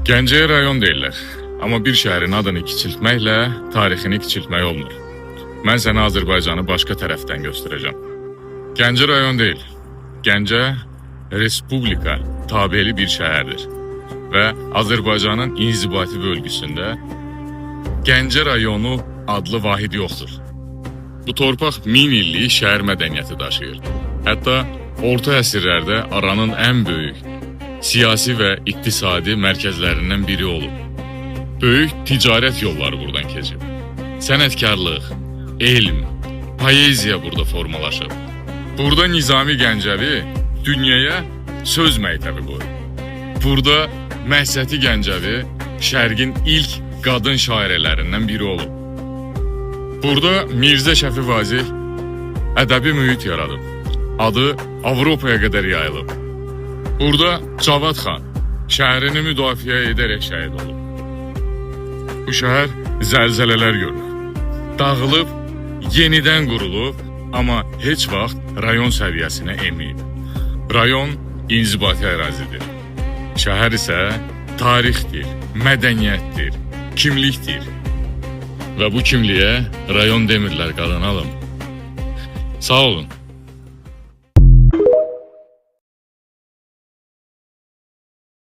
Gəncəyə rayon deyirlər. Amma bir şəhərin adını kiçiltməklə tarixini kiçiltmək olmur. Mən sənə Azərbaycanı başqa tərəfdən göstərəcəm. Gəncə rayon deyil. Gəncə Respublika tabeli bir şəhərdir. Və Azərbaycanın inzibati bölgüsündə Gəncə rayonu adlı vahid yoxdur. Bu torpaq 1000 illik şəhər mədəniyyəti daşıyır. Hətta orta əsrlərdə aranın ən böyük siyasi və iqtisadi mərkəzlərindən biri olub. Böyük ticarət yolları buradan keçib. Sənətkarlıq, elm, poeziya burada formalaşıb. Burada Nizami Gəncəvi dünyaya söz məktəbi qoyub. Burada Məhsəti Gəncəvi Şərqin ilk qadın şairələrindən biri olub. Burada Mirzə Şəfi Vazeh ədəbi mühit yaradıb. Adı Avropaya qədər yayılıb. Burada Cavad xan şəhərini müdafiə edərək şəhid olub. Bu şəhər zəlzələlər görüb. Dağılıb, yenidən qurulub, amma heç vaxt rayon səviyyəsinə enməyib. Rayon inzibati ərazidir. Şəhər isə tarixdir, mədəniyyətdir, kimlikdir. Və bu kimliyə rayon demirlər, qadın alım. Sağ olun.